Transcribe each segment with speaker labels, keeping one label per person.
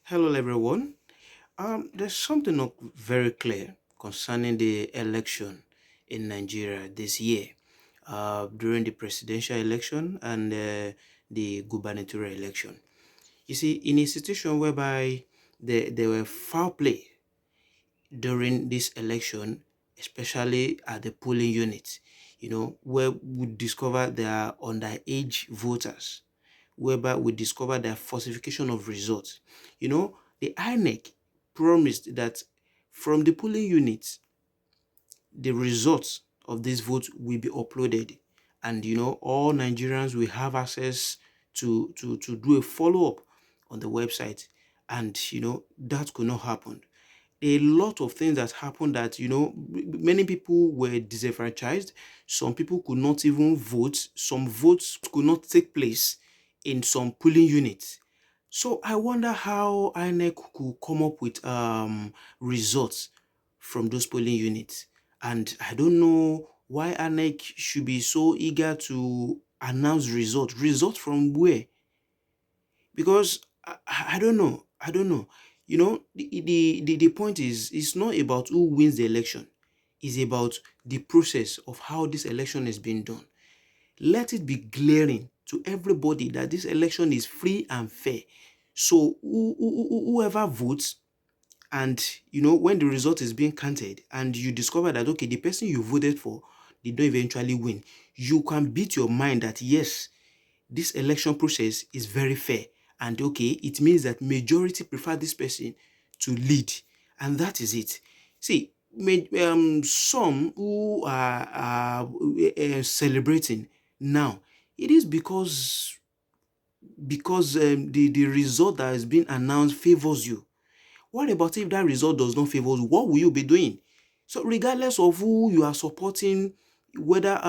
Speaker 1: Hello, everyone. There's something not very clear concerning the election in Nigeria this year, during the presidential election and the gubernatorial election. You see, in a situation whereby there were foul play during this election, especially at the polling units, where we discover there are underage voters, whereby we discover the falsification of results. The INEC promised that from the polling units, the results of these votes will be uploaded, and all Nigerians will have access to do a follow-up on the website. And that could not happen. A lot of things that happened, that many people were disenfranchised. Some people could not even vote. Some votes could not take place in some polling units. So I wonder how INEC could come up with results from those polling units. And I don't know why INEC should be so eager to announce results. Results from where? Because I don't know. I don't know. The point is, it's not about who wins the election. It's about the process of how this election has been done. Let it be glaring to everybody that this election is free and fair. So whoever votes, and when the result is being counted and you discover that, okay, the person you voted for did not eventually win, you can beat your mind that yes, this election process is very fair, and okay, it means that majority prefer this person to lead, and that is it. See, some who are celebrating now, it is because the result that has been announced favors you. What about if that result does not favor you? What will you be doing? So regardless of who you are supporting, whether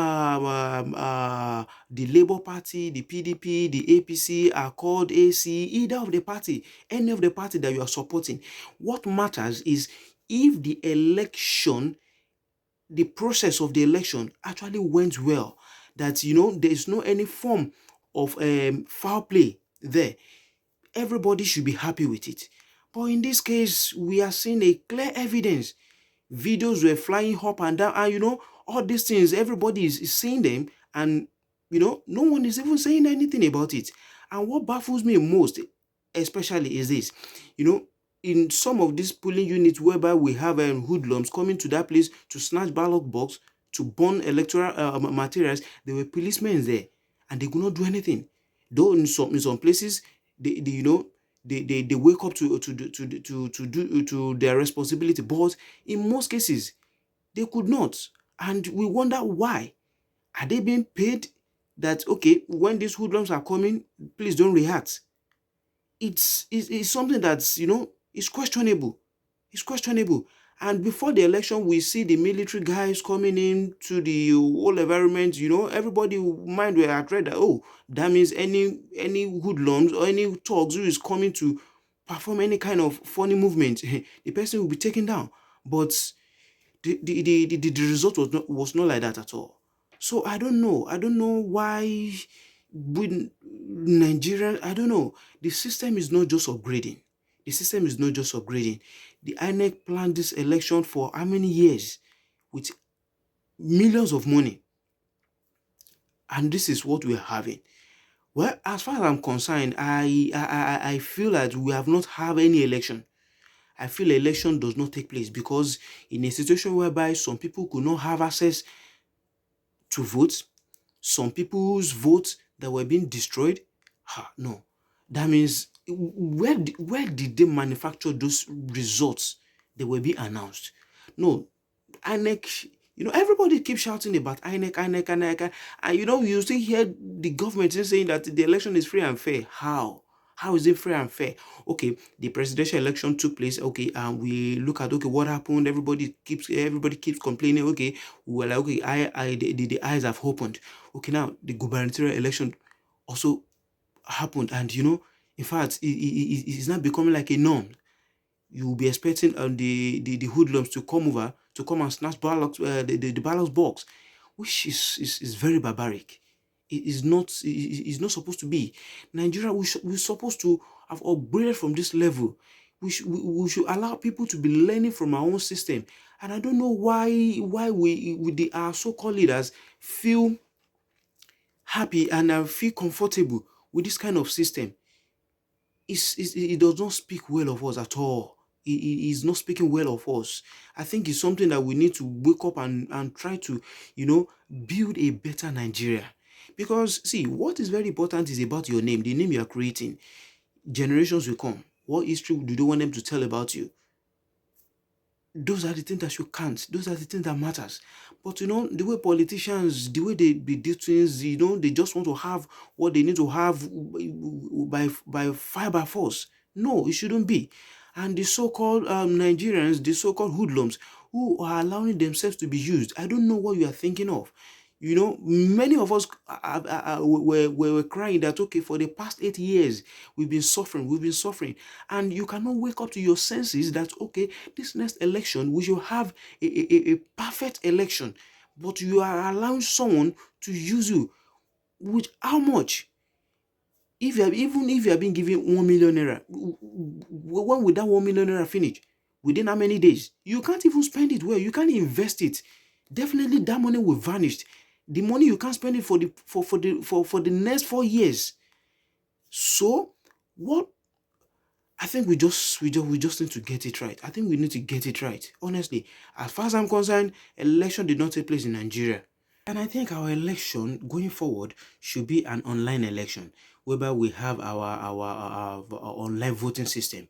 Speaker 1: the Labour Party, the PDP, the APC, Accord, AC, either of the party, any of the party that you are supporting, what matters is if the process of the election actually went well, that there is no any form of foul play there. Everybody should be happy with it. But in this case, we are seeing a clear evidence. Videos were flying up and down, and all these things, everybody is seeing them, and no one is even saying anything about it. And what baffles me most, especially, is this. In some of these polling units whereby we have hoodlums coming to that place to snatch ballot box, to burn electoral materials, there were policemen there, and they could not do anything. Though in some places, they they wake up to their responsibility, but in most cases they could not. And we wonder why. Are they being paid that, okay, when these hoodlums are coming, please don't react? It's something that's is questionable. It's questionable. And before the election, we see the military guys coming in to the whole environment. Everybody mind were at red that, oh, that means any hoodlums or any thugs who is coming to perform any kind of funny movement, the person will be taken down. But the result was not like that at all. So I don't know. I don't know why with Nigeria, I don't know. The system is not just upgrading. The system is not just upgrading. The INEC planned this election for how many years with millions of money, and this is what we are having. Well, as far as I'm concerned, I feel that we have not have any election. I feel election does not take place because in a situation whereby some people could not have access to vote, some people's votes that were being destroyed, no. That means where did they manufacture those results that were being announced? No, INEC, everybody keeps shouting about INEC, INEC, INEC, and you still hear the government saying that the election is free and fair. How? How is it free and fair? Okay, the presidential election took place. Okay, and we look at, okay, what happened. Everybody keeps complaining. Okay, well, okay, the eyes have opened. Okay, now the gubernatorial election also happened, and in fact, it's not becoming like a norm. You will be expecting the hoodlums to come and snatch the ballot box, which is very barbaric. It is not supposed to be. Nigeria, we're supposed to have upgraded from this level. We should allow people to be learning from our own system. And I don't know why our so-called leaders feel happy and feel comfortable with this kind of system. It does not speak well of us at all. It is not speaking well of us. I think it's something that we need to wake up and try to, build a better Nigeria. Because see, what is very important is about your name, the name you are creating. Generations will come. What history do you want them to tell about you? Those are the things that you can't. Those are the things that matters. But the way politicians, the way they do things, they just want to have what they need to have by fire by force. No, it shouldn't be. And the so-called Nigerians, the so-called hoodlums, who are allowing themselves to be used, I don't know what you are thinking of. Many of us were crying that, okay, for the past 8 years, we've been suffering. And you cannot wake up to your senses that, okay, this next election, we should have a perfect election. But you are allowing someone to use you with how much? Even if you have been given 1 million naira, when will that 1 million naira finish? Within how many days? You can't even spend it well. You can't invest it. Definitely that money will vanish. The money you can't spend it for the next 4 years. So what? I think we just need to get it right. I think we need to get it right. Honestly, as far as I'm concerned, election did not take place in Nigeria. And I think our election going forward should be an online election, whereby we have our online voting system.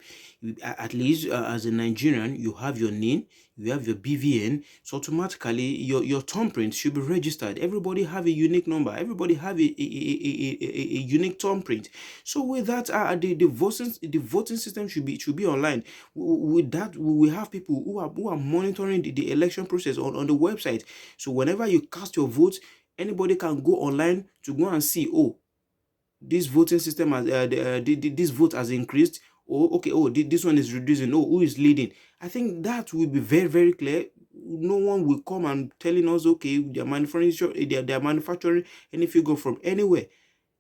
Speaker 1: At least as a Nigerian, you have your name, you have your BVN, so automatically your thumbprint should be registered. Everybody have a unique number. Everybody have a unique thumbprint. So with that, the voting system should be online. With that, we have people who are monitoring the election process on the website. So whenever you cast your vote, anybody can go online to go and see, oh, this voting system has this vote has increased. Oh, okay, oh, this one is reducing. Oh, who is leading? I think that will be very, very clear. No one will come and telling us, okay, they're manufacturing any figure from anywhere.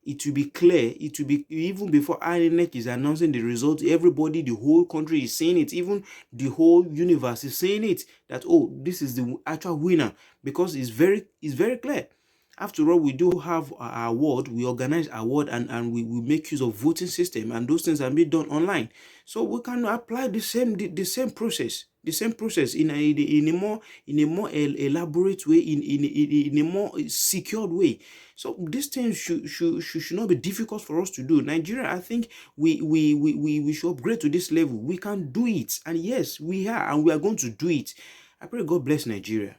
Speaker 1: It will be clear. It will be, even before INEC is announcing the results, everybody, the whole country is saying it. Even the whole universe is saying it, that, oh, this is the actual winner, because it's very clear. After all, we do have our award. We organize award, and we make use of voting system, and those things are being done online. So we can apply the same process in a more elaborate way, in a more secured way. So these things should not be difficult for us to do. Nigeria, I think we should upgrade to this level. We can do it, and yes, we are, and we are going to do it. I pray God bless Nigeria.